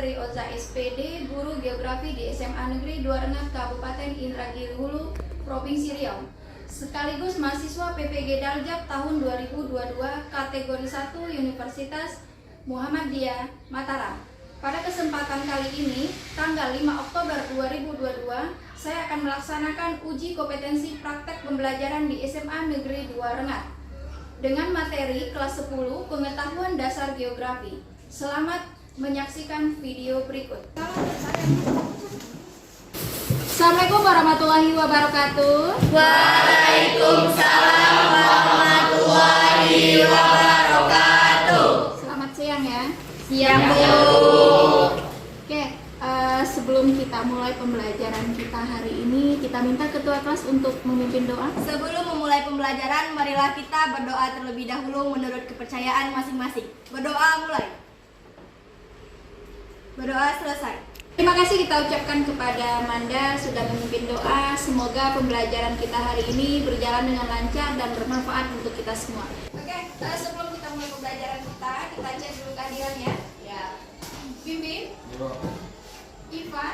Putri Oza SPD, Guru Geografi di SMA Negeri 2 Rengat, Kabupaten Indragiri Hulu, Provinsi Riau. Sekaligus mahasiswa PPG Daljak tahun 2022, kategori 1 Universitas Muhammadiyah Mataram. Pada kesempatan kali ini, tanggal 5 Oktober 2022, saya akan melaksanakan uji kompetensi praktek pembelajaran di SMA Negeri 2 Rengat dengan materi kelas 10 Pengetahuan Dasar Geografi. Selamat menyaksikan video berikut. Assalamualaikum warahmatullahi wabarakatuh. Waalaikumsalam warahmatullahi wabarakatuh. Selamat siang ya. Siang, Bu. Oke, sebelum kita mulai pembelajaran kita hari ini, kita minta ketua kelas untuk memimpin doa. Sebelum memulai pembelajaran, marilah kita berdoa terlebih dahulu menurut kepercayaan masing-masing. Berdoa mulai. Berdoa selesai. Terima kasih kita ucapkan kepada Manda sudah memimpin doa. Semoga pembelajaran kita hari ini berjalan dengan lancar dan bermanfaat untuk kita semua. Oke, sebelum kita mulai pembelajaran kita cek dulu kehadirannya. Ya. Bimbing, Iva,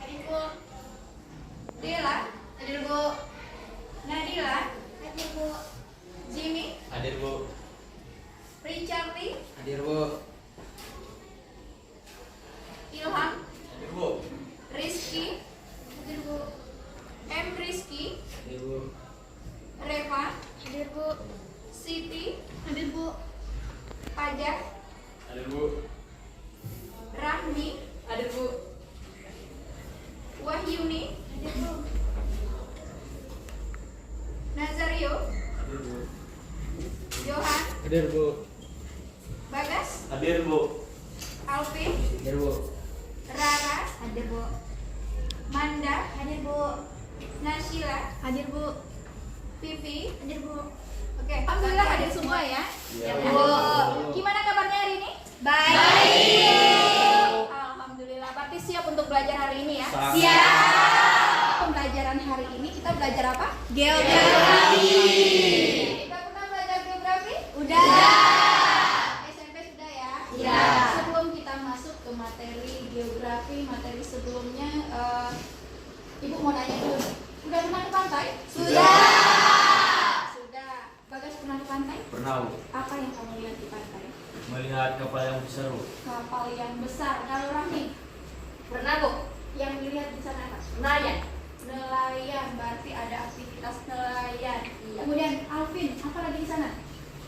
hadir Bu. Dela, hadir Bu. Nadila, hadir Bu. Jimmy, Hadir Bu. Richardi, Hadir Bu. Ilham, Hadir Bu. Rizky, hadir Bu. M. Rizky, Hadir Bu. Reva, hadir Bu. Siti, hadir Bu. Fajar, Hadir Bu. Rahmi, hadir Bu. Wahyuni, hadir Bu. Nazario, Hadir Bu. Johan, Hadir Bu. Bagas, Hadir Bu. Alvin, Hadir Bu. Rara, Hadir, Bu. Manda, Hadir, Bu. Nasila, Hadir, Bu. Vivi, Hadir, Bu. Oke, alhamdulillah hadir semua ya. Ya, Bu. Gimana kabarnya hari ini? Baik. Alhamdulillah, berarti siap untuk belajar hari ini ya? Siap. Pembelajaran hari ini kita belajar apa? Geografi. Kita pernah belajar geografi? Udah. SMP sudah ya? Iya. Sebelum kita masuk ke materi geografi, materi sebelumnya, Ibu mau nanya dulu. Udah pernah ke pantai? Sudah. Sudah. Bagas pernah ke pantai? Pernah Bu. Apa yang kamu lihat di pantai? Melihat kapal yang besar Bu. Kapal yang besar. Kalau Rahmi, Pernah, Bu. yang dilihat di sana apa? Nelayan. Nelayan, berarti ada aktivitas nelayan. Iya. Kemudian Alvin, apa lagi di sana?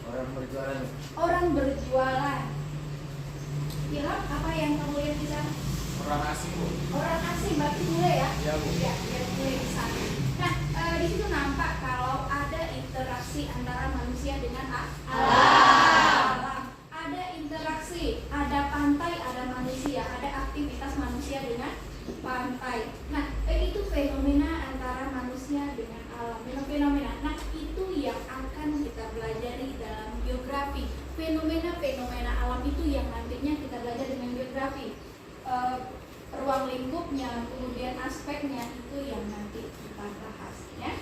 Orang berjualan. Orang berjualan. Ilham, apa yang kamu lihat di sana? Orang asing Bu. Orang asing, berarti bule ya? Iya Bu. Ya, lihat bule di sana. Nah, di situ nampak kalau ada interaksi antara manusia dengan alam. Ada interaksi, ada pantai, ada manusia, ada aktivitas manusia dengan pantai. Nah, itu fenomena antara manusia dengan alam. Fenomena. Nah, itu yang akan kita pelajari dalam geografi. Fenomena-fenomena alam itu yang nantinya kita belajar dengan geografi. Ruang lingkupnya, kemudian aspeknya itu yang nanti kita bahas ya.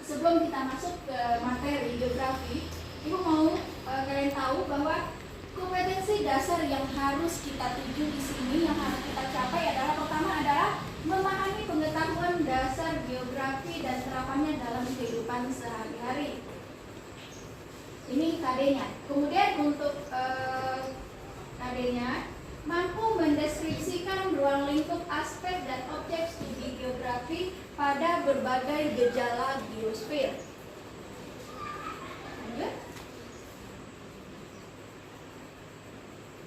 Sebelum kita masuk ke materi geografi, Ibu mau kalian tahu bahwa kompetensi dasar yang harus kita tuju di sini, yang harus kita capai adalah pertama adalah memahami pengetahuan dasar geografi dan terapannya dalam kehidupan sehari-hari. Ini KD-nya. Kemudian untuk KD-nya, mampu mendeskripsikan ruang lingkup aspek dan objek studi geografi pada berbagai gejala geosfer. Lanjut.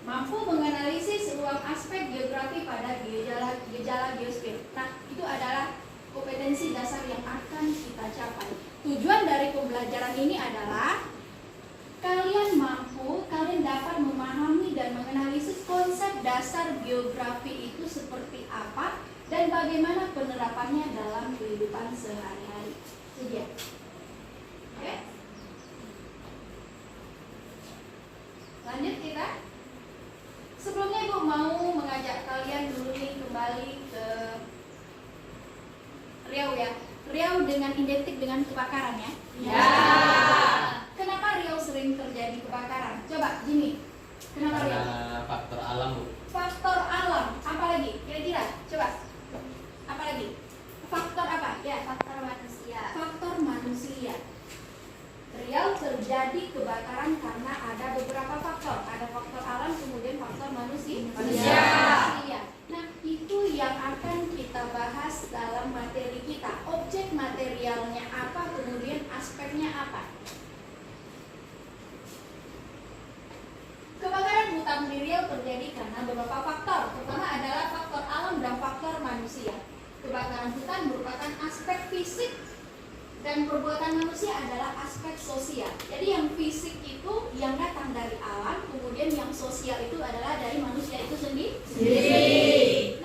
Mampu menganalisis ruang aspek geografi pada gejala geosfer. Nah, itu adalah kompetensi dasar yang akan kita capai. Tujuan dari pembelajaran ini adalah kalian dapat memahami dan menganalisis konsep dasar geografi itu seperti apa dan bagaimana penerapannya dalam kehidupan sehari-hari. Itu dia. Oke? Lanjut kita. Sebelumnya Ibu mau mengajak kalian dulu nih kembali ke Riau ya. Riau dengan identik dengan kebakaran ya. Ya. Kenapa Riau sering terjadi kebakaran? Coba Jimmy. Kenapa Riau? Karena faktor alam, Bu. Faktor alam. Apa lagi? Kira-kira, coba. Apa lagi? Faktor apa? Ya, Faktor manusia. faktor manusia. Real terjadi kebakaran karena ada beberapa faktor. Ada faktor alam, kemudian faktor manusia. Nah, itu yang akan kita bahas dalam materi kita. Objek materialnya apa, kemudian aspeknya apa. Kebakaran hutan di Riau terjadi karena beberapa faktor. Pertama adalah faktor alam dan faktor manusia. Kebakaran hutan merupakan aspek fisik dan perbuatan manusia adalah aspek sosial. Jadi yang fisik itu yang datang dari alam, kemudian yang sosial itu adalah dari manusia itu sendiri.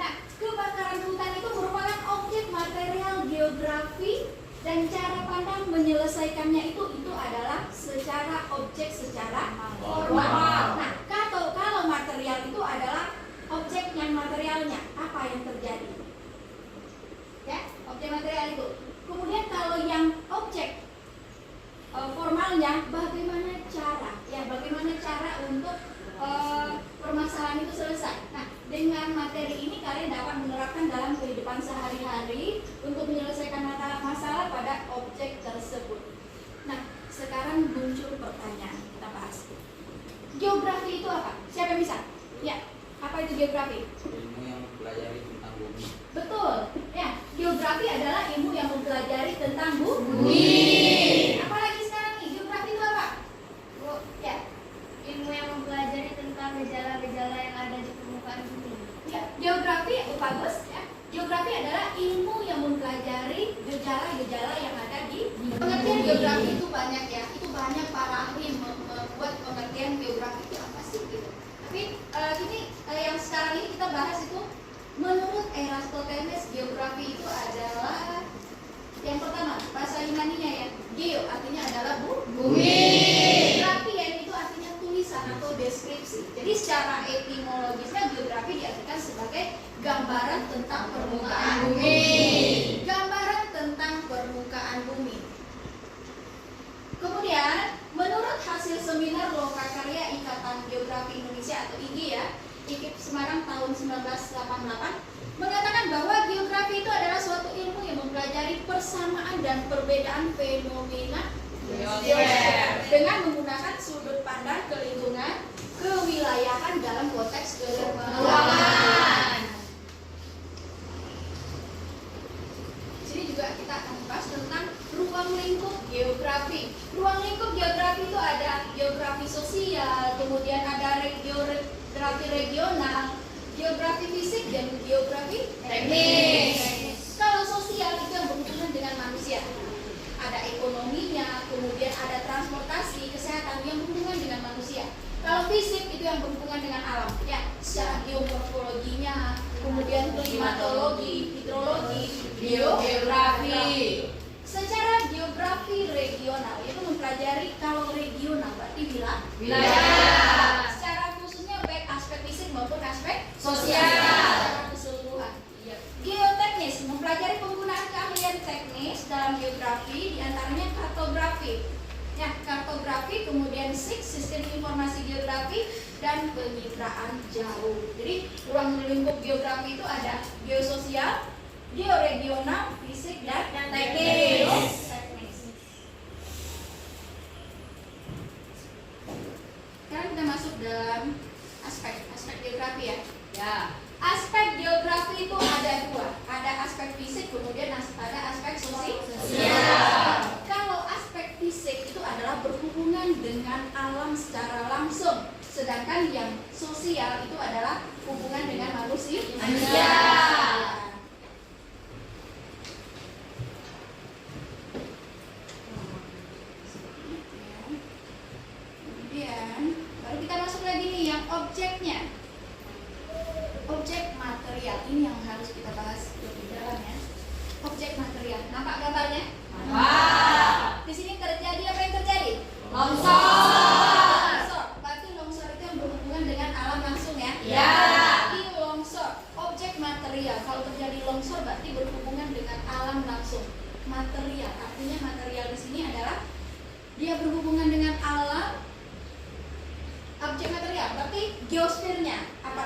Nah, kebakaran hutan itu merupakan objek material geografi dan cara pandang menyelesaikannya itu adalah secara objek, secara formal. Nah, kalau material itu adalah objek yang materialnya, apa yang terjadi? Ya, objek material itu. Kemudian kalau yang objek formalnya, bagaimana cara? Ya, bagaimana cara untuk permasalahan itu selesai? Nah, dengan materi ini kalian dapat menerapkan dalam kehidupan sehari-hari untuk menyelesaikan masalah pada objek tersebut. Nah, sekarang muncul pertanyaan, kita bahas. Geografi itu apa? Siapa yang bisa? Ya, apa itu geografi? Ilmu yang mempelajari tentang bumi. Betul. Ya, geografi adalah ilmu yang mempelajari tentang bumi. Apalagi sekarang nih, geografi itu apa? Bu, Ya, ilmu yang mempelajari tentang gejala-gejala yang ada di permukaan bumi. ya, geografi bagus ya. Geografi adalah ilmu yang mempelajari gejala-gejala yang ada di pengertian geografi itu banyak ya. Itu banyak para ahli membuat pengertian geografi itu apa sih gitu. Tapi ini yang sekarang ini kita bahas itu menurut Eratosthenes geografi itu adalah yang pertama bahasa Yunaninya ya, geo artinya adalah bumi. Geografi ya itu artinya tulisan atau deskripsi. Jadi secara etimologisnya geografi diartikan sebagai gambaran tentang permukaan bumi. Gambaran tentang permukaan bumi. Kemudian menurut hasil seminar lokakarya Ikatan Geografi Indonesia atau IGI ya, IKIP Semarang tahun 1988 mengatakan bahwa geografi itu adalah suatu ilmu yang mempelajari persamaan dan perbedaan fenomena geosfer dengan menggunakan sudut pandang ke lingkungan, kewilayahan dalam konteks keilmuan. Sini juga kita akan bahas tentang ruang lingkup geografi. Ruang lingkup geografi itu ada geografi sosial, kemudian ada geografi regional, geografi fisik, dan geografi teknis. Kalau sosial itu yang berhubungan dengan manusia. Ada ekonominya, kemudian ada transportasi, kesehatan yang berhubungan dengan manusia. Kalau fisik itu yang berhubungan dengan alam, ya, secara geomorfologinya, kemudian klimatologi, hidrologi, geografi. Secara geografi regional itu mempelajari kalau regional berarti wilayah. Secara khususnya baik aspek fisik maupun aspek sosial. Secara keseluruhan. Geoteknis mempelajari penggunaan keahlian teknis dalam geografi, diantaranya kartografi. Ya, kartografi, kemudian SIG, sistem informasi geografi, dan kemitraan jauh. Jadi ruang lingkup geografi itu ada geososial, georegional, fisik, dan teknis. Sekarang kita masuk dalam aspek geografi ya. Aspek geografi itu ada dua, ada aspek fisik, kemudian ada aspek sosial. Kalau aspek fisik itu adalah berhubungan dengan alam secara langsung, sedangkan yang sosial itu adalah hubungan dengan manusia. Kemudian baru kita masuk lagi nih yang objeknya. Objek material ini yang harus kita bahas lebih dalam ya. Objek material. Nampak gambarnya? Di sini terjadi apa yang terjadi? Longsor. Berarti longsor itu yang berhubungan dengan alam langsung ya? Berarti longsor, objek material. Kalau terjadi longsor berarti berhubungan dengan alam langsung. Material, artinya material di sini adalah dia berhubungan dengan alam. Objek material berarti geosfernya, apa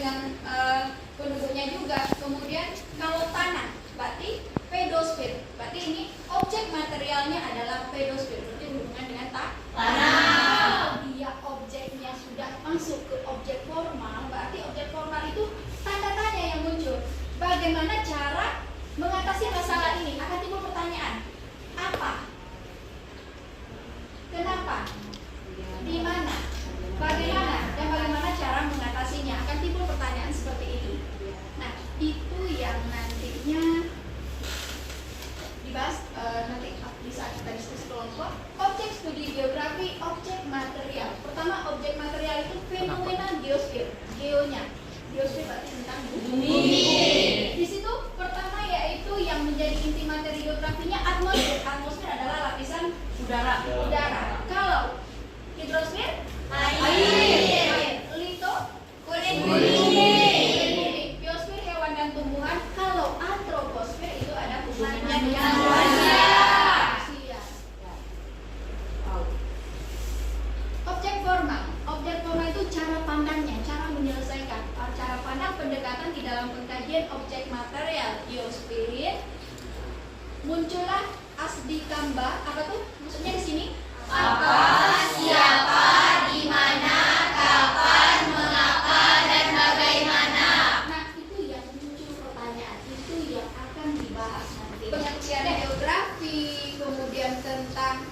dengan penduduknya juga. Kemudian kalau tanah, berarti pedosfer. Berarti ini objek materialnya adalah pedosfer. Berarti berhubungan dengan tanah. Dia objeknya sudah masuk ke objek formal, berarti objek formal itu tanda tanya yang muncul. Bagaimana cara mengatasi masalah ini? Akan timbul pertanyaan. Apa? Kenapa? Di mana? Bagaimana? Dan bagaimana cara mengatasinya? Akan timbul pertanyaan seperti itu. Nah, itu yang nantinya dibahas nanti di saat kita diskusi kelompok. Objek studi geografi, objek material. Pertama, objek material itu fenomena geosfer. Geonya. Geosfer berarti tentang bumi. Di situ pertama yaitu yang menjadi inti materi geografinya atmosfer. Atmosfer adalah lapisan udara. Kalau hidrosfer, air. Lito, kulit. Biosfer hewan dan tumbuhan. Kalau antroposfer itu ada hubungannya dengan manusia. Objek formal itu cara pandangnya, cara menyelesaikan, cara pandang pendekatan di dalam pengkajian objek material geosfer. Muncullah asdikamba. Apa tuh? Maksudnya di sini? Apa, siapa, di mana, kapan, mengapa, dan bagaimana. Nah, itu yang muncul pertanyaan, itu yang akan dibahas nanti. Pengertiannya geografi, kemudian tentang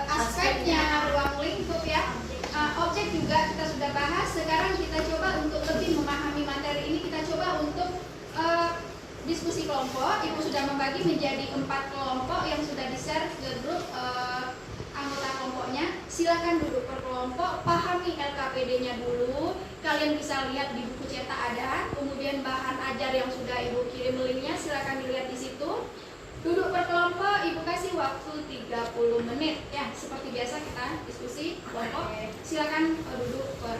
aspeknya, ruang lingkup ya. Objek juga kita sudah bahas. Sekarang kita coba untuk lebih memahami materi ini, kita coba untuk diskusi kelompok. Ibu sudah membagi menjadi 4 kelompok yang sudah di-share ke grup anggota kelompoknya. Silakan duduk per kelompok, pahami LKPD-nya dulu. Kalian bisa lihat di buku cetak ada. Kemudian bahan ajar yang sudah Ibu kirim linknya, silakan dilihat di situ. Duduk per kelompok, Ibu kasih waktu 30 menit. Ya, seperti biasa kita diskusi kelompok. Silakan duduk per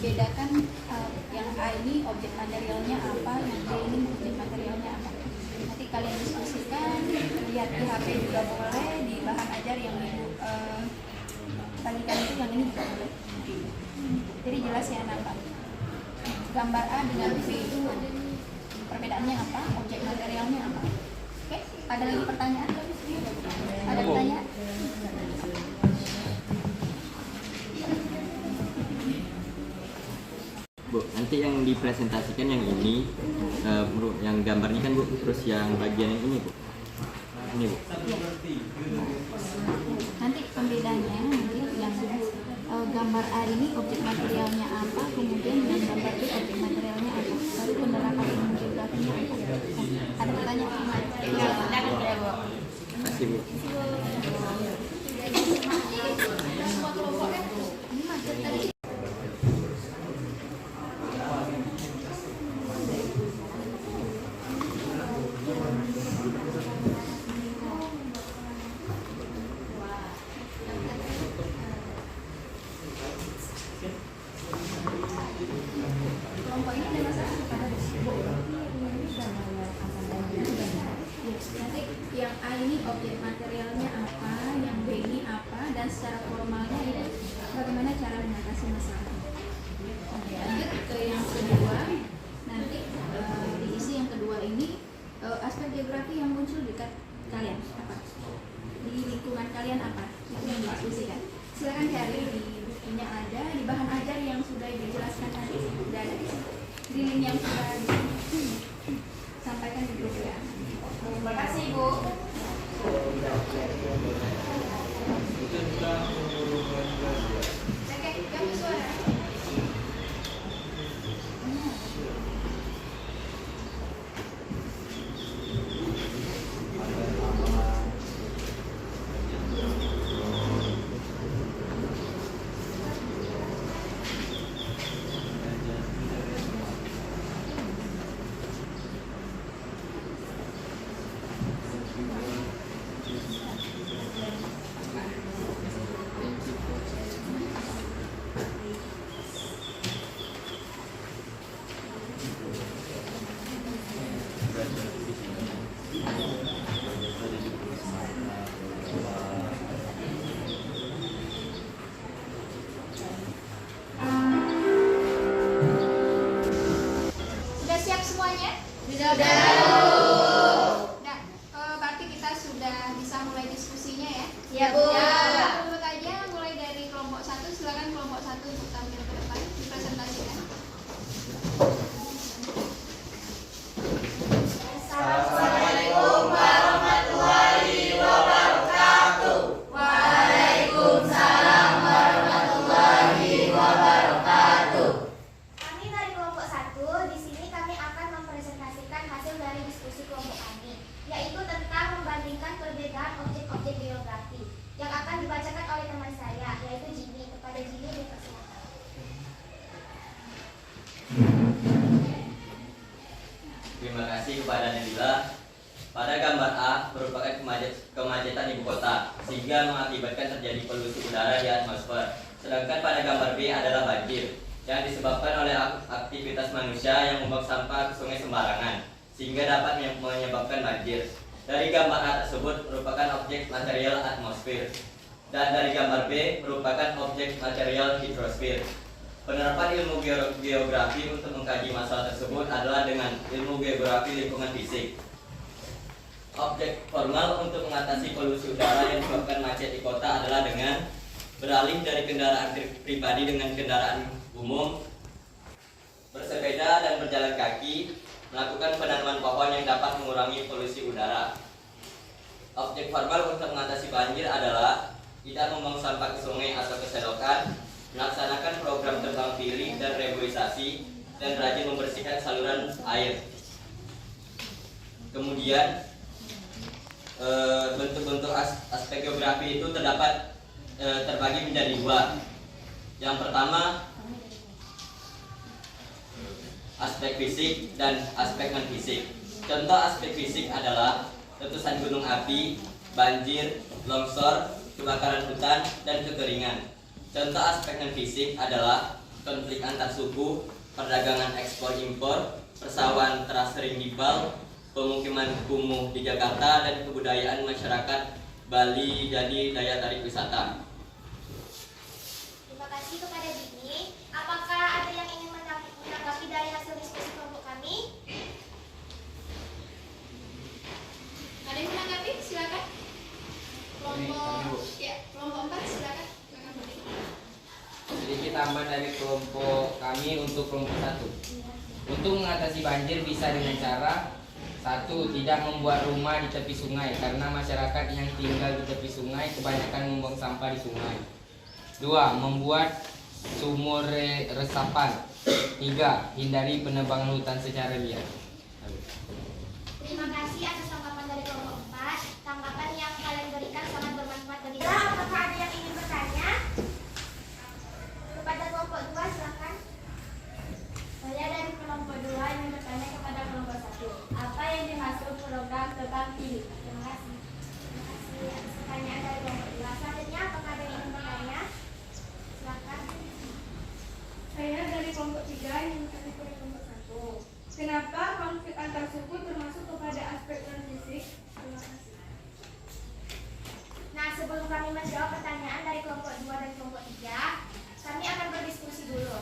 bedakan yang A ini objek materialnya apa, yang B ini objek materialnya apa. Nanti kalian diskusikan, lihat di HP juga boleh, di bahan ajar yang Ibu bagikan itu yang ini juga boleh. Jadi jelas ya nampak. Gambar A dengan B itu perbedaannya apa, objek materialnya apa. Oke, ada lagi pertanyaan? Ada pertanyaan? Bu, nanti yang dipresentasikan yang ini, yang gambarnya kan Bu, terus yang bagian yang ini Bu, ini Bu. Nanti pembedanya nanti yang gambar A ini objek materialnya apa, kemudian yang gambar B objek materialnya apa, baru penerapan ilmu geografinya apa. Ada pertanyaan? Ya Bu. Masih Bu. Semua kelompok kan? Ini macet tadi. Kelompok ini ada masalah? geografi yang muncul dekat kalian? Apa? Di lingkungan kalian apa? Itu yang didiskusikan. Silakan cari di bukunya ada, di bahan ajar yang sudah dijelaskan tadi sudah ada di sini. Di link yang sudah sampaikan di grup ya. Terima kasih, Bu. Oke, yang bersuara. Sudah siap semuanya? Sudah. Nah, berarti kita sudah bisa mulai diskusinya ya? Iya, Bu. Ya, dulu aja mulai dari kelompok 1. Silakan kelompok 1 untuk tampil ke depan, dipresentasikan. Assalamualaikum warahmatullahi wabarakatuh. Waalaikumsalam warahmatullahi wabarakatuh. Kami dari kelompok 1, di sini kami akan mempresentasikan hasil dari diskusi kelompok kami, yaitu tentang membandingkan perbedaan objek-objek geografi yang akan dibacakan oleh teman saya, yaitu Jimmy. Kepada Jimmy dipersilakan. Terima kasih kepada Nabila. Pada gambar A merupakan kemacetan ibu kota sehingga mengakibatkan terjadi polusi udara di atmosfer. Sedangkan pada gambar B adalah banjir yang disebabkan oleh aktivitas manusia yang membuang sampah ke sungai sembarangan sehingga dapat menyebabkan banjir. Dari gambar A tersebut merupakan objek material atmosfer dan dari gambar B merupakan objek material hidrosfer. Penerapan ilmu geografi untuk mengkaji masalah tersebut adalah dengan ilmu geografi lingkungan fisik. Objek formal untuk mengatasi polusi udara yang menyebabkan macet di kota adalah dengan beralih dari kendaraan pribadi dengan kendaraan umum, bersepeda dan berjalan kaki, melakukan penanaman pohon yang dapat mengurangi polusi udara. Objek formal untuk mengatasi banjir adalah tidak membuang sampah ke sungai atau ke selokan, melaksanakan program tebang pilih dan reboisasi, dan rajin membersihkan saluran air. Kemudian bentuk-bentuk aspek geografi itu terdapat terbagi menjadi 2. Yang pertama aspek fisik dan aspek non fisik. Contoh aspek fisik adalah letusan gunung api, banjir, longsor, kebakaran hutan, dan kekeringan. Contoh aspek non fisik adalah konflik antar suku, perdagangan ekspor impor, persawahan teras sering dibal, pemukiman kumuh di Jakarta, dan kebudayaan masyarakat Bali jadi daya tarik wisata. Terima kasih kepada Jimmy. Apakah ada yang ingin menanggapi dari hasil diskusi kelompok kami? Ada yang menanggapi? Silakan. Kelompok 4 silakan. Sedikit tambahan dari kelompok kami untuk kelompok 1. Untuk mengatasi banjir bisa dengan cara 1. Tidak membuat rumah di tepi sungai karena masyarakat yang tinggal di tepi sungai kebanyakan membuang sampah di sungai. 2. Membuat sumur resapan. 3. Hindari penebangan hutan secara liar. Terima kasih atas tanggapan dari kelompok 4. Tanggapan yang kalian berikan sangat bermanfaat bagi kita. Apakah ada yang ingin bertanya? Kepada kelompok 2 silakan. Saya dari kelompok 2 ingin bertanya kepada kelompok 1. Apa yang dimaksud program tebang pilih? Terima kasih. Terima kasih atas pertanyaan dari kelompok 2. Selanjutnya apakah ada yang ingin bertanya? Silakan. Saya dari kelompok 3 yang bertanya kepada kelompok 1. Kenapa konflik antar suku termasuk kepada aspek non-fisik? Terima kasih. Nah, sebelum kami menjawab pertanyaan dari kelompok 2 dan kelompok 3, kami akan berdiskusi dulu.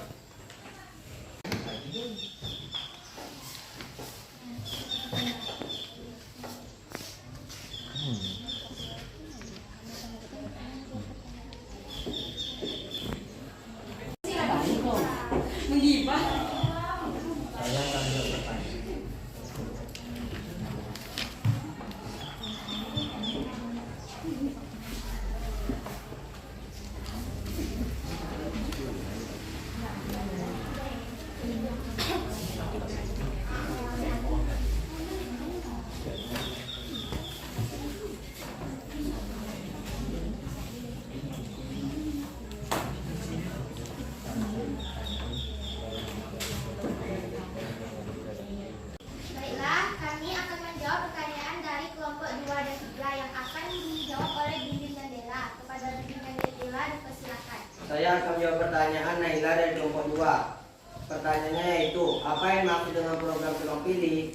Saya akan menjawab pertanyaan Naila dari kelompok 2. Pertanyaannya yaitu, apa yang dimaksud dengan program tebang pilih?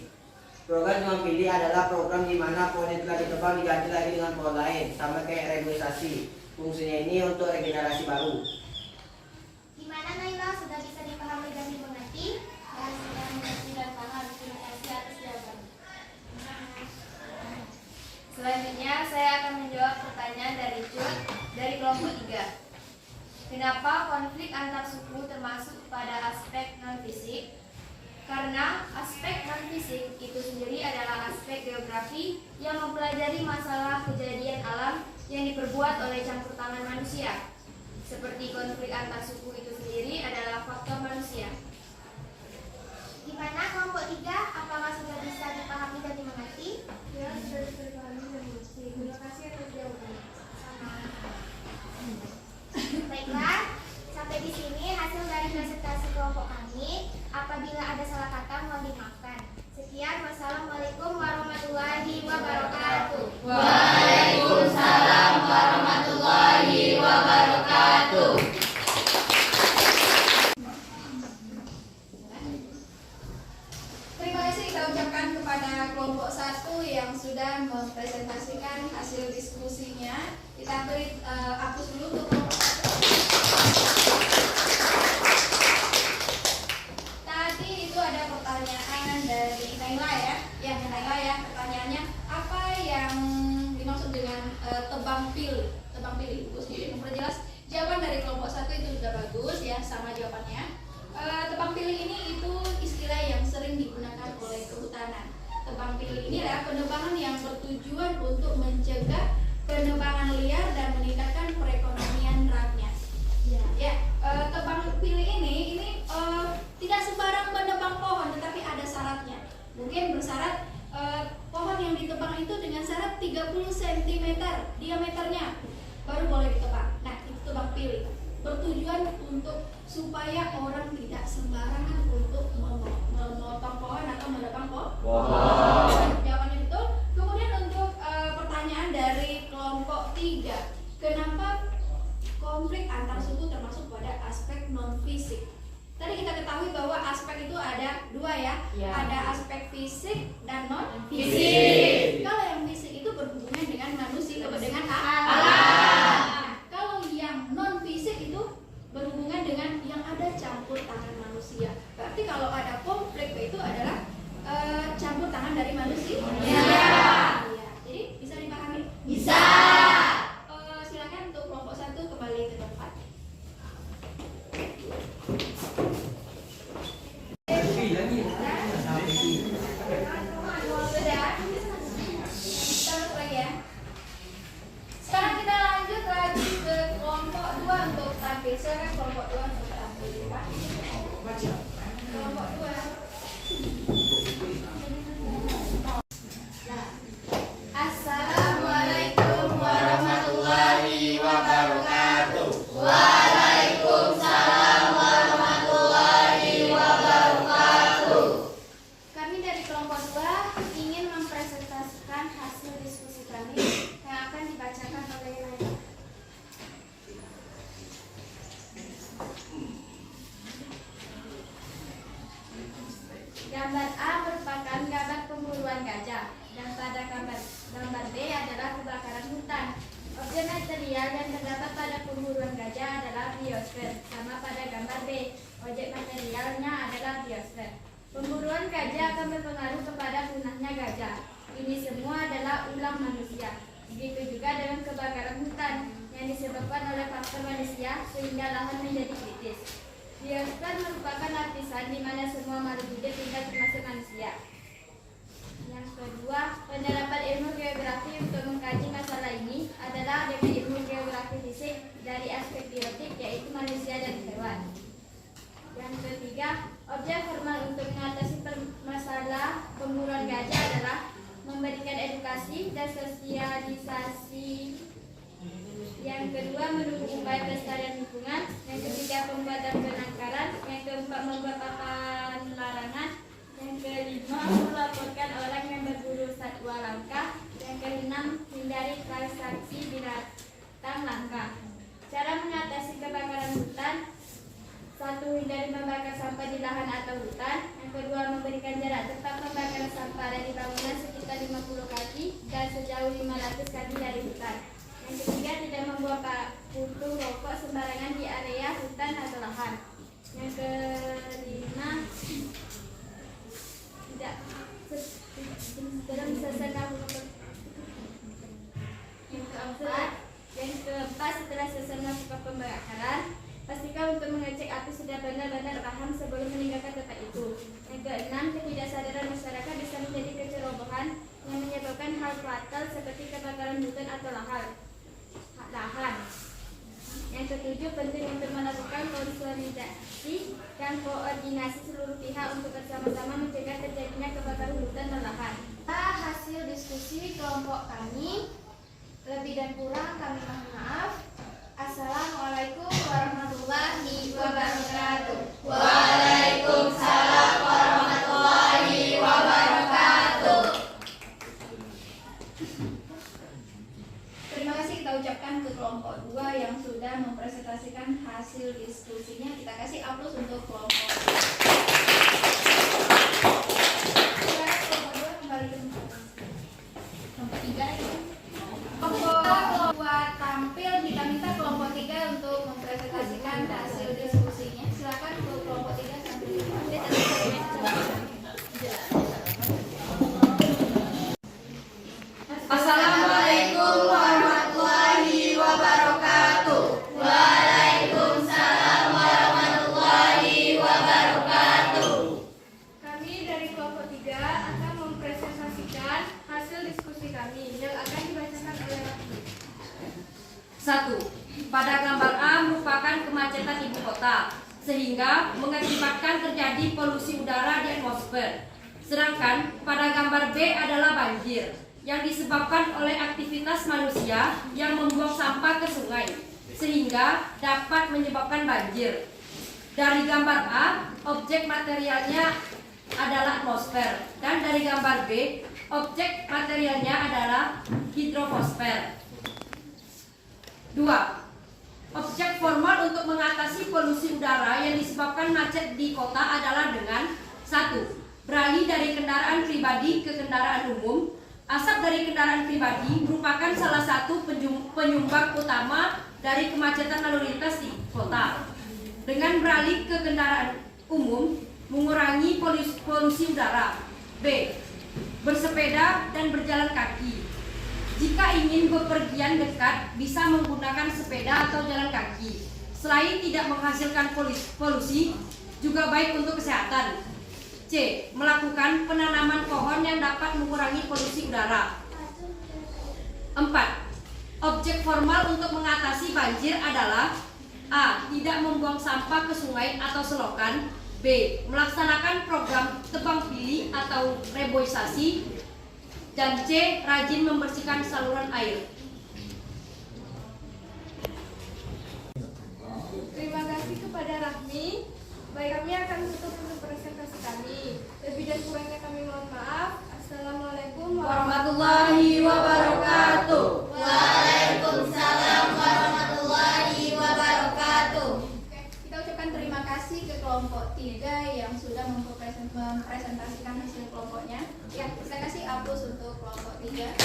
Program tebang pilih adalah program di mana pohon yang telah ditebang diganti lagi dengan pohon lain, sama kayak reboisasi. Fungsinya ini untuk regenerasi baru. Gimana Naila, sudah bisa dipahami dan dimengerti? Dan sudah mengerti dan paham. Terima kasih atas jawaban. Selanjutnya saya akan menjawab pertanyaan dari Cut dari kelompok 3. Kenapa konflik antar suku termasuk pada aspek non-fisik? Karena aspek non-fisik itu sendiri adalah aspek geografi yang mempelajari masalah kejadian alam yang diperbuat oleh campur tangan manusia. Seperti konflik antar suku itu sendiri adalah faktor manusia. Gimana kelompok 3? Apakah sudah bisa dipahami dan dimengerti? Ya, sudah dipahami dan mengerti. Terima kasih atas jawabannya. Baiklah, sampai di sini hasil dari presentasi kelompok kami. Apabila ada salah kata mohon dimaafkan. Sekian, wassalamualaikum warahmatullahi wabarakatuh. Waalaikumsalam warahmatullahi wabarakatuh. Terima kasih kita ucapkan kepada kelompok 1 yang sudah mempresentasikan hasil diskusinya. Kita beri hapus dulu untuk kelompok 1. Tadi itu ada pertanyaan dari Naila ya. Ya, Naila ya, pertanyaannya apa yang dimaksud dengan tebang pilih? Tebang pilih, Ibu sendiri memperjelas. Jawaban dari kelompok 1 itu sudah bagus ya, sama jawabannya. Tebang pilih ini itu istilah yang sering digunakan oleh kehutanan. Tebang pilih ini adalah penebangan yang bertujuan untuk mencegah penebangan liar dan meningkatkan perekonomian rakyat. Ya, tebang pilih ini tidak sembarang menebang pohon, tetapi ada syaratnya. Mungkin bersyarat pohon yang ditebang itu dengan syarat 30 cm diameternya baru boleh ditebang. Nah, itu tebang pilih. Bertujuan untuk supaya orang tidak sembarangan untuk memotong pohon atau menebang pohon. Jawabannya betul. Kemudian untuk pertanyaan dari kelompok 3, kenapa konflik antar suku termasuk pada aspek non fisik? Tadi kita ketahui bahwa aspek itu ada 2 ya, ada aspek fisik dan non fisik. Kalau yang fisik itu berhubungan dengan manusia, dengan alam. Kalau yang non fisik itu berhubungan dengan yang ada campur tangan manusia. Berarti kalau ada konflik itu adalah campur tangan dari manusia. Ya. Jadi bisa dipahami? Bisa. Silakan untuk kelompok 1 kembali ke tempat. Sudah. Terus lagi ya. Sekarang kita lanjut lagi ke kelompok 2 untuk tampil. Silakan kelompok 2 untuk tampil. Kelompok 2. Assalamualaikum warahmatullahi wabarakatuh. Waalaikumsalam warahmatullahi wabarakatuh. Kami dari kelompok 2 ingin mempresentasikan hasil diskusi kami yang akan dibacakan oleh Naila. Gambar A merupakan gambar pemburuan gajah dan pada gambar B adalah kebakaran hutan. Objek material yang terdapat pada pemburuan gajah adalah biosfer, sama pada gambar B. Objek materialnya adalah biosfer. Pemburuan gajah akan berpengaruh kepada punahnya gajah. Ini semua adalah ulah manusia. Begitu juga dengan kebakaran hutan yang disebabkan oleh faktor manusia sehingga lahan menjadi kritis. Biosfer merupakan lapisan di mana semua makhluk hidup tinggal termasuk manusia. Yang kedua, penerapan ilmu geografi untuk mengkaji masalah ini adalah dengan ilmu geografi fisik dari aspek biotik yaitu manusia dan hewan. Yang ketiga, objek formal untuk mengatasi masalah pemburuan gajah adalah memberikan edukasi dan sosialisasi. Yang kedua, mendukung upaya pelestarian lingkungan. Yang ketiga, pembuatan penangkaran. Yang keempat, membuat papan larangan. Yang kelima, melaporkan orang yang berburu satwa langka. Yang keenam, hindari transaksi binatang langka. Cara mengatasi kebakaran hutan Satu, hindari membakar sampah di lahan atau hutan. Yang kedua, memberikan jarak tetap pembakaran sampah dari bangunan sekitar 50 kaki dan sejauh 500 kaki dari hutan. Yang ketiga, tidak membuang puntung rokok sembarangan di area hutan atau lahan. Yang kelima, tidak dalam sesenar. Yang keempat, setelah selesai melakukan pembakaran, pastikan untuk mengecek api sudah benar-benar paham sebelum meninggalkan tempat itu. Yang keenam, ketidaksadaran masyarakat bisa menjadi kecerobohan yang menyebabkan hal fatal seperti kebakaran hutan atau lahan. Yang ketujuh, penting untuk melakukan konsolidasi dan koordinasi seluruh pihak untuk bersama-sama mencegah terjadinya kebakaran hutan dan lahan. Hasil diskusi kelompok kami, lebih dan kurang kami mohon maaf. Assalamualaikum warahmatullahi wabarakatuh. Waalaikumsalam warahmatullahi wabarakatuh. Terima kasih kita ucapkan ke kelompok 2 yang sudah mempresentasikan hasil diskusinya. Kita kasih aplaus untuk kelompok 2. Silakan kelompok 2 kembali ke kelompok 3 lagi. Kelompok 2 tampil, kita minta kelompok 3 untuk mempresentasikan hasil diskusinya. Silakan ke kelompok 3 tampil. Assalamualaikum warahmatullahi wabarakatuh. Waalaikumsalam warahmatullahi wabarakatuh. Kami dari kelompok 3 akan mempresentasikan hasil diskusi kami yang akan dibacakan oleh Raffi. 1. Pada gambar A merupakan kemacetan ibu kota, sehingga mengakibatkan terjadi polusi udara di atmosfer. Sedangkan pada gambar B adalah banjir, yang disebabkan oleh aktivitas manusia yang membuang sampah ke sungai, sehingga dapat menyebabkan banjir. Dari gambar A, objek materialnya adalah atmosfer, dan dari gambar B, objek materialnya adalah hidrofosfer. 2. Objek formal untuk mengatasi polusi udara yang disebabkan macet di kota adalah dengan 1. Beralih dari kendaraan pribadi ke kendaraan umum. Asap dari kendaraan pribadi merupakan salah satu penyumbang utama dari kemacetan lalu lintas di kota. Dengan beralih ke kendaraan umum, mengurangi polusi udara. B. Bersepeda dan berjalan kaki. Jika ingin bepergian dekat, bisa menggunakan sepeda atau jalan kaki. Selain tidak menghasilkan polusi, juga baik untuk kesehatan. C. Melakukan penanaman pohon yang dapat mengurangi polusi udara. 4. Objek formal untuk mengatasi banjir adalah A. Tidak membuang sampah ke sungai atau selokan. B. Melaksanakan program tebang pilih atau reboisasi. Dan C. Rajin membersihkan saluran air. Terima kasih kepada Rahmi. Baik, kami akan tutup untuk presentasi kami. Lebih dan kurangnya kami mohon maaf. Assalamualaikum Warahmatullahi wabarakatuh. Waalaikumsalam warahmatullahi wabarakatuh. Kita ucapkan terima kasih ke kelompok 3 yang sudah mempresentasikan hasil kelompoknya. Ya, kita kasih aplaus untuk kelompok 3.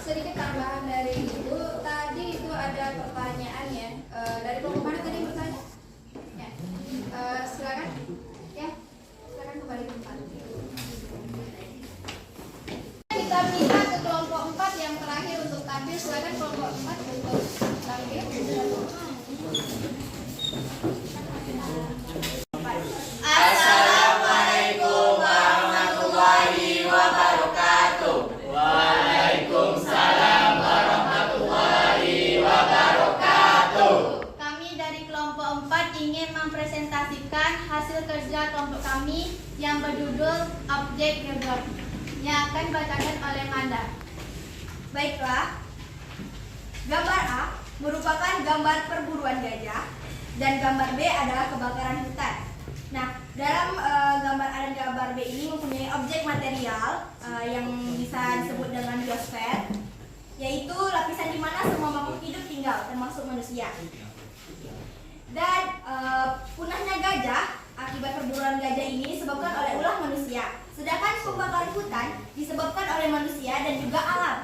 Sedikit tambahan dari Ibu, tadi itu ada pertanyaan ya. Dari kelompok mana tadi bertanya? Ya. Silakan. Ya. Silakan kembali ke tempat. Kita minta ke kelompok 4 yang terakhir untuk tampil. Silakan kelompok 4 untuk tampil. Assalamualaikum warahmatullahi wabarakatuh. Waalaikumsalam warahmatullahi wabarakatuh. Kami dari kelompok 4 ingin mempresentasikan hasil kerja kelompok kami yang berjudul Objek Geografi yang akan dibacakan oleh Manda. Baiklah, gambar A merupakan gambar perburuan gajah dan gambar B adalah kebakaran hutan. Nah, dalam gambar A dan gambar B ini mempunyai objek material yang bisa disebut dengan biosfer, yaitu lapisan di mana semua makhluk hidup tinggal, termasuk manusia. Dan punahnya gajah akibat perburuan gajah ini disebabkan oleh ulah manusia. Sedangkan pembakaran hutan disebabkan oleh manusia dan juga alam.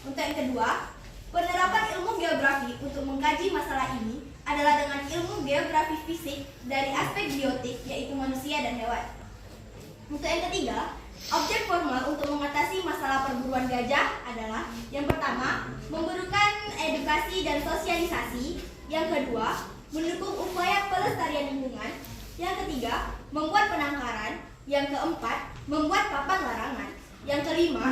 Untuk yang kedua, penerapan ilmu geografi untuk mengkaji masalah ini adalah dengan ilmu geografi fisik dari aspek biotik, yaitu manusia dan hewan. Untuk yang ketiga, objek formal untuk mengatasi masalah perburuan gajah adalah yang pertama, memberikan edukasi dan sosialisasi. Yang kedua, mendukung upaya pelestarian lingkungan. Yang ketiga, membuat penangkaran. Yang keempat, membuat papan larangan. Yang kelima,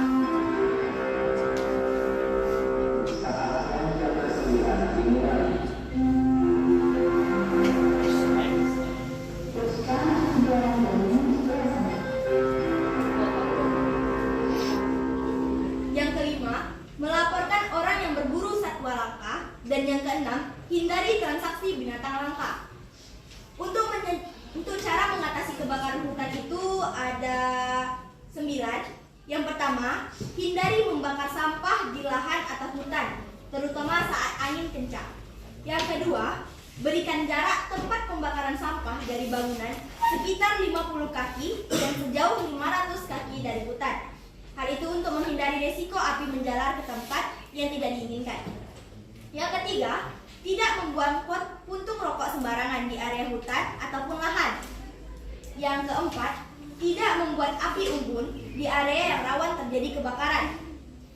melaporkan orang yang berburu satwa langka. Dan yang keenam, hindari transaksi binatang langka. Untuk cara mengatasi kebakaran hutan itu ada 9. Yang pertama, hindari membakar sampah di lahan atau hutan, terutama saat angin kencang. Yang kedua, berikan jarak tempat pembakaran sampah dari bangunan sekitar 50 kaki dan sejauh 500 kaki dari hutan. Hal itu untuk menghindari risiko api menjalar ke tempat yang tidak diinginkan. Yang ketiga, tidak membuang puntung rokok sembarangan di area hutan ataupun lahan. Yang keempat, tidak membuat api unggun di area yang rawan terjadi kebakaran.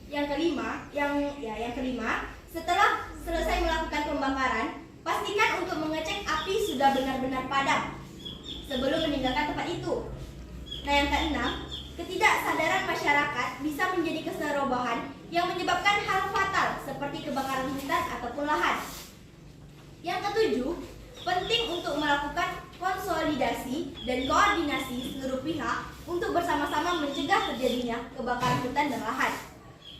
Yang kelima, setelah selesai melakukan pembakaran, pastikan untuk mengecek api sudah benar-benar padam sebelum meninggalkan tempat itu. Nah, yang keenam, ketidaksadaran masyarakat bisa menjadi keserobohan yang menyebabkan hal fatal seperti kebakaran hutan ataupun lahan. Yang ketujuh, penting untuk melakukan konsolidasi dan koordinasi seluruh pihak untuk bersama-sama mencegah terjadinya kebakaran hutan dan lahan.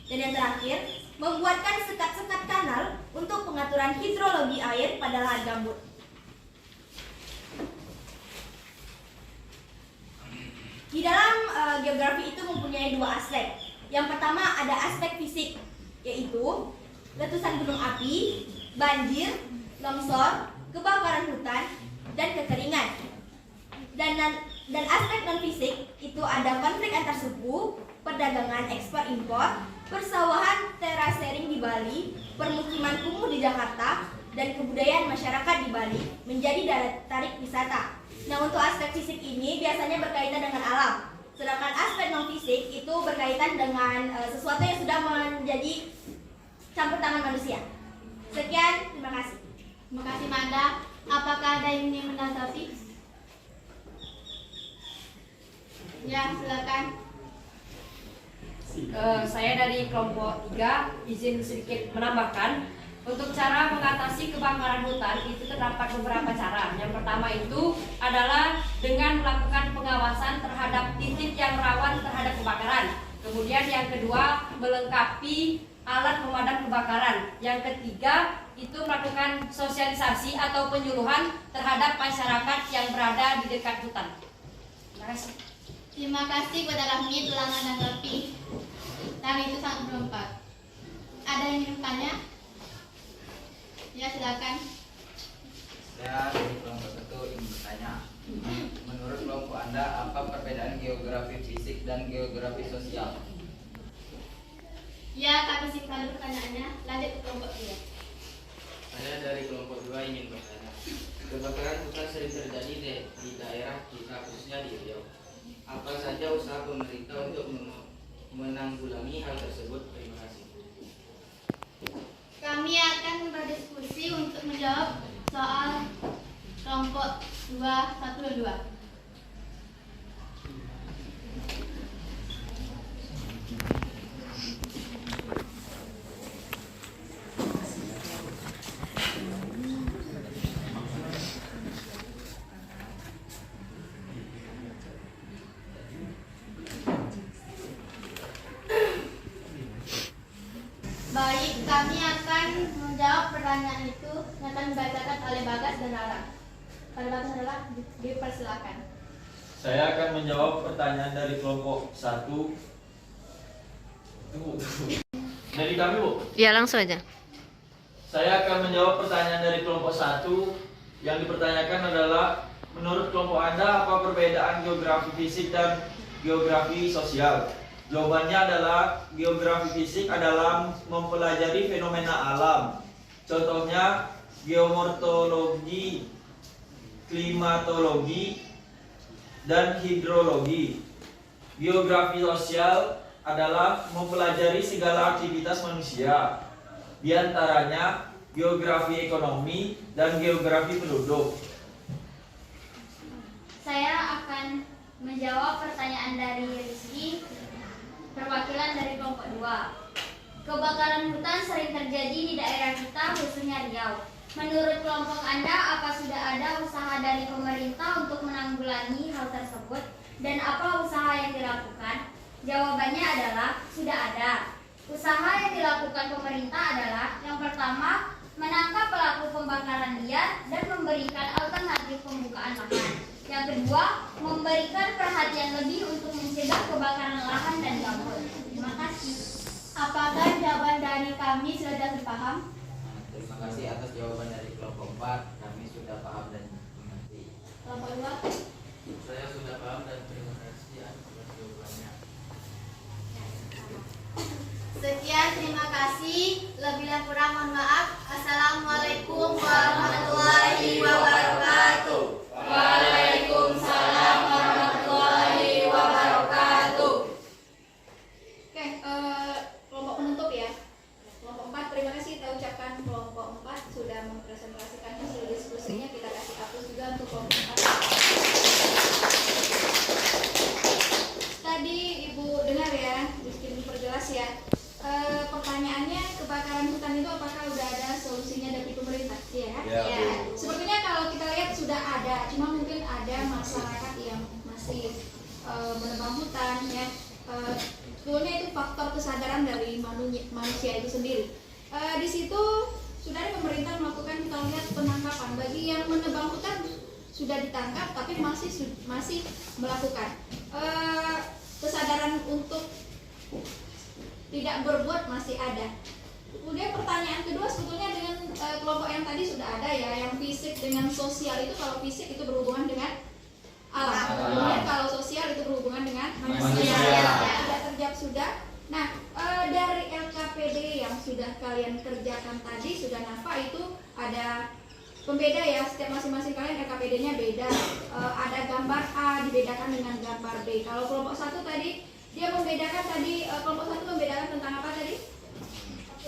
Dan yang terakhir, membuatkan sekat-sekat kanal untuk pengaturan hidrologi air pada lahan gambut. Di dalam geografi itu mempunyai 2 aspek. Yang pertama ada aspek fisik, yaitu letusan gunung api, banjir, longsor, kebakaran hutan, dan kekeringan. Dan aspek non fisik itu ada konflik antar suku, perdagangan ekspor impor, persawahan terasering di Bali, permukiman kumuh di Jakarta, dan kebudayaan masyarakat di Bali menjadi daya tarik wisata. Nah, untuk aspek fisik ini biasanya berkaitan dengan alam, sedangkan aspek non fisik itu berkaitan dengan sesuatu yang sudah menjadi campur tangan manusia. Sekian, terima kasih. Terima kasih, Manda. Apakah ada yang ingin menanggapi? Ya, silakan. Saya dari kelompok 3 izin sedikit menambahkan. Untuk cara mengatasi kebakaran hutan itu terdapat beberapa cara. Yang pertama itu adalah dengan melakukan pengawasan terhadap titik yang rawan terhadap kebakaran. Kemudian yang kedua, melengkapi alat pemadam kebakaran. Yang ketiga, itu melakukan sosialisasi atau penyuluhan terhadap masyarakat yang berada di dekat hutan. Terima kasih. Terima kasih kepada Rahmi telah menanggapi. Dan itu sangat bermanfaat. Ada yang ingin bertanya? Ya, silakan. Saya dari kelompok 1 ingin bertanya. Menurut kelompok Anda, apa perbedaan geografi fisik dan geografi sosial? Ya, kami simpan pertanyaannya. Lanjut ke kelompok 2. Saya dari kelompok 2 ingin bertanya. Kebakaran hutan sering terjadi di daerah kita, khususnya di Riau. Apa saja usaha pemerintah untuk menanggulangi hal tersebut? Terima kasih. Kami akan berdiskusi untuk menjawab soal kelompok 2, 1 dan 2. Baik, kami akan menjawab pertanyaan itu yang akan dibacakan oleh Bagas dan Rara. Pada Bagas dan Rara, dipersilakan. Saya akan menjawab pertanyaan dari kelompok 1. Dari kami, Bu. Ya, langsung aja. Saya akan menjawab pertanyaan dari kelompok 1. Yang dipertanyakan adalah, menurut kelompok Anda apa perbedaan geografi fisik dan geografi sosial? Jawabannya adalah geografi fisik adalah mempelajari fenomena alam. Contohnya geomorfologi, klimatologi, dan hidrologi. Geografi sosial adalah mempelajari segala aktivitas manusia, di antaranya geografi ekonomi dan geografi penduduk. Saya akan menjawab pertanyaan dari Rizky, perwakilan dari kelompok 2. Kebakaran hutan sering terjadi di daerah kita, khususnya Riau. Menurut kelompok Anda, apa sudah ada usaha dari pemerintah untuk menanggulangi hal tersebut? Dan apa usaha yang dilakukan? Jawabannya adalah sudah ada. Usaha yang dilakukan pemerintah adalah yang pertama, menangkap pelaku pembakaran liar dan memberikan alternatif pembukaan lahan. Yang kedua, memberikan perhatian lebih untuk mencegah kebakaran lahan dan gambut. Terima kasih. Apakah jawaban dari kami sudah dipaham? Terima kasih atas jawaban dari kelompok 4. Kami sudah paham dan mengerti. Kelompok 2. Saya sudah paham dan terima kasih atas jawabannya. Sekian, terima kasih. Lebih dan kurang mohon maaf. Assalamualaikum warahmatullahi wabarakatuh. Waalaikumsalam warahmatullahi wabarakatuh. Oke, kelompok penutup ya. Kelompok 4, terima kasih kita ucapkan kelompok 4 sudah mempresentasikan hasil diskusinya. Kita kasih aplaus juga untuk kelompok 4. Tadi Ibu dengar ya, Rizky perjelas ya. Pertanyaannya, kebakaran hutan itu apakah udah ada solusinya dari pemerintah? Iya kan? Ya. Sepertinya kalau kita lihat sudah ada, cuma mungkin ada masyarakat yang masih menebang hutan ya. Sebetulnya itu faktor kesadaran dari manusia itu sendiri. Di situ sudah ada pemerintah melakukan, kita lihat, penangkapan bagi yang menebang hutan sudah ditangkap, tapi masih melakukan kesadaran untuk tidak berbuat masih ada. Kemudian pertanyaan kedua, sebetulnya dengan kelompok yang tadi sudah ada ya, yang fisik dengan sosial itu, kalau fisik itu berhubungan dengan alam. Kemudian kalau sosial itu berhubungan dengan manusia. Sudah terjawab sudah. Nah, dari LKPD yang sudah kalian kerjakan tadi sudah nampak itu ada pembeda ya, setiap masing-masing kalian LKPD-nya beda. Ada gambar A dibedakan dengan gambar B. Kalau kelompok 1 tadi dia membedakan kelompok 1 membedakan tentang apa tadi?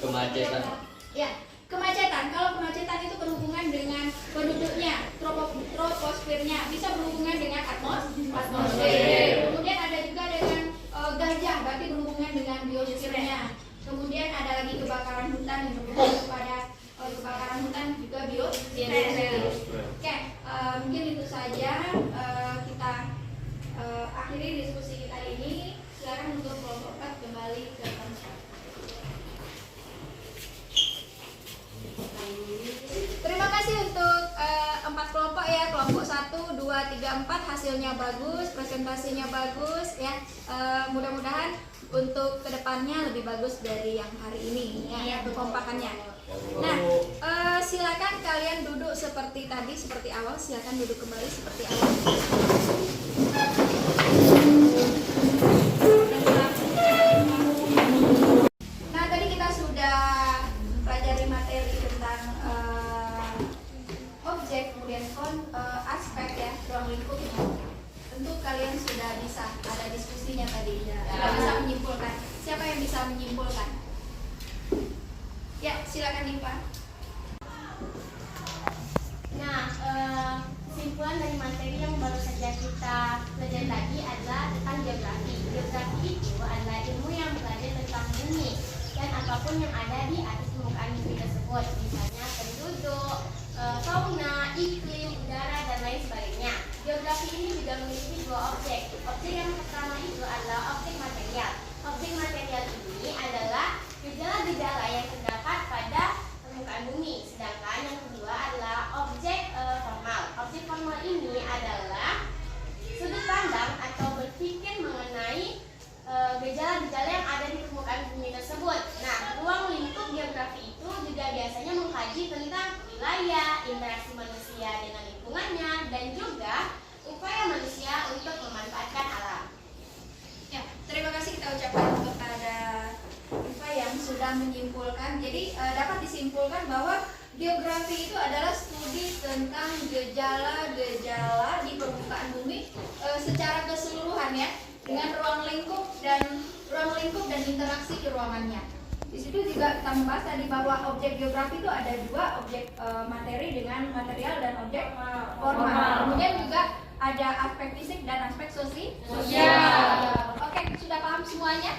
Kemacetan. Ya, kemacetan. Kalau kemacetan itu berhubungan dengan penduduknya, troposfernya, bisa berhubungan dengan atmosfer. Kemudian ada juga dengan gajah, berarti berhubungan dengan biosfernya. Kemudian ada lagi kebakaran hutan yang berhubungan kepada kebakaran hutan juga biosfer. Oke, mungkin itu saja kita akhiri diskusi kita ini. Silakan untuk kelompok 4 kembali ke tempat. Terima kasih untuk 4 kelompok ya, kelompok 1, 2, 3, 4 hasilnya bagus, presentasinya bagus ya. Mudah-mudahan untuk kedepannya lebih bagus dari yang hari ini ya, kekompakannya. Nah, silakan kalian duduk seperti tadi, seperti awal. Silakan duduk kembali seperti awal. Nah, tadi kita sudah pelajari materi tentang objek, kemudian aspek ya, ruang lingkup. Tentu kalian sudah bisa, ada diskusinya tadi, sudah bisa menyimpulkan. Siapa yang bisa menyimpulkan? Ya, silakan Diva. Nah, kesimpulan dari materi yang baru saja kita pelajari tadi adalah tentang geografi. Geografi itu adalah ilmu yang belajar tentang bumi dan apapun yang ada di atas permukaan bumi tersebut, misalnya penduduk, fauna, iklim, udara, dan lain sebagainya. Geografi ini juga memiliki 2 objek. Objek yang pertama itu adalah objek material. Objek material ini adalah gejala-gejala yang terdapat pada permukaan bumi. Sedangkan yang kedua adalah objek formal. Objek formal ini adalah sudut pandang atau berpikir mengenai gejala-gejala yang ada di permukaan bumi tersebut. Nah, ruang lingkup geografi itu juga biasanya Geografi itu adalah studi tentang gejala-gejala di permukaan bumi secara keseluruhan ya, dengan ruang lingkup dan interaksi di ruangannya. Di situ juga kita membahas tadi bahwa objek geografi itu ada dua, objek materi dengan material dan objek formal. Kemudian juga ada aspek fisik dan aspek sosial. Oke, sudah paham semuanya?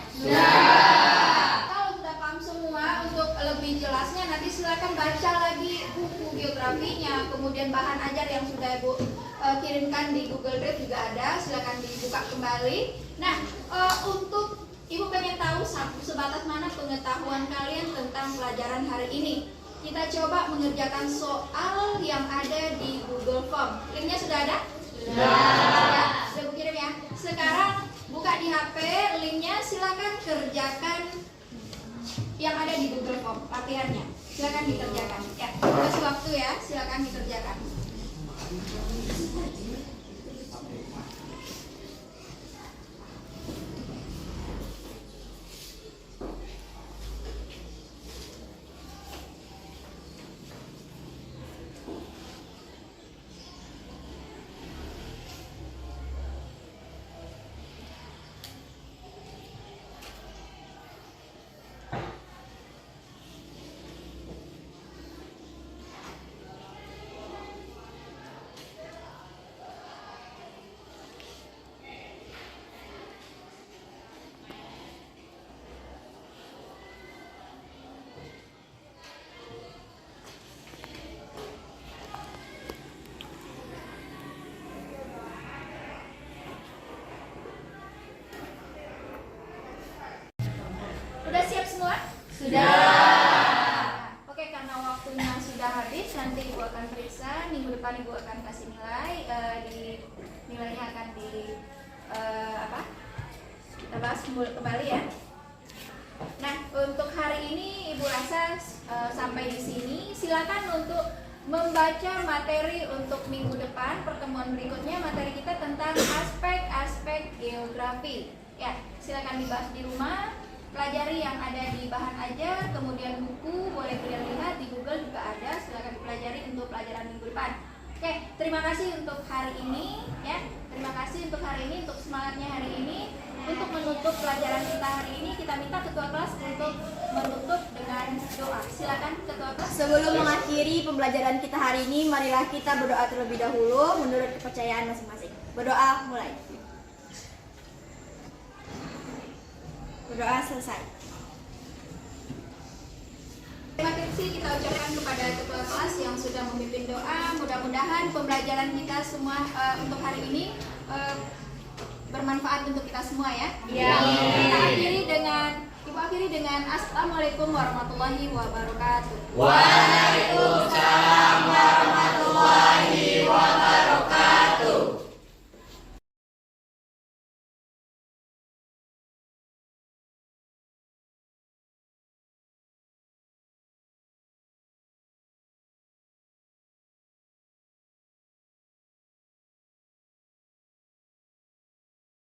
Kalau sudah paham semua, untuk lebih jelasnya nanti silakan baca lagi buku geografinya, kemudian bahan ajar yang sudah Ibu kirimkan di Google Drive juga ada, silakan dibuka kembali. Nah, untuk Ibu pengen tahu sebatas mana pengetahuan kalian tentang pelajaran hari ini, kita coba mengerjakan soal yang ada di Google Form. Linknya sudah ada? Sudah Bu kirim ya. Sekarang buka di HP linknya, silakan kerjakan yang ada di Google Form latihannya. Silakan dikerjakan. Ya, kasih waktu ya, silakan dikerjakan. Sudah siap semua? Sudah. Oke, karena waktunya sudah habis, nanti Ibu akan periksa. Minggu depan Ibu akan kasih nilai. Nilainya akan kita bahas kembali ya. Nah, untuk hari ini Ibu rasa sampai di sini. Silakan untuk membaca materi untuk minggu depan. Pertemuan berikutnya materi kita tentang aspek-aspek geografi. Ya, silakan dibahas di rumah. Pelajari yang ada di bahan ajar, kemudian buku boleh kalian lihat di Google juga ada, silakan dipelajari untuk pelajaran minggu depan. Oke, terima kasih untuk hari ini ya. Terima kasih untuk hari ini, untuk semangatnya hari ini. Untuk menutup pelajaran kita hari ini, kita minta ketua kelas untuk menutup dengan doa. Silakan ketua kelas. Sebelum mengakhiri pembelajaran kita hari ini, marilah kita berdoa terlebih dahulu menurut kepercayaan masing-masing. Berdoa mulai. Berdoa selesai. Terima kasih kita ucapkan kepada ketua kelas yang sudah memimpin doa. Mudah-mudahan pembelajaran kita semua untuk hari ini bermanfaat untuk kita semua ya. Kita akhiri dengan Assalamualaikum warahmatullahi wabarakatuh. Waalaikumsalam warahmatullahi wabarakatuh.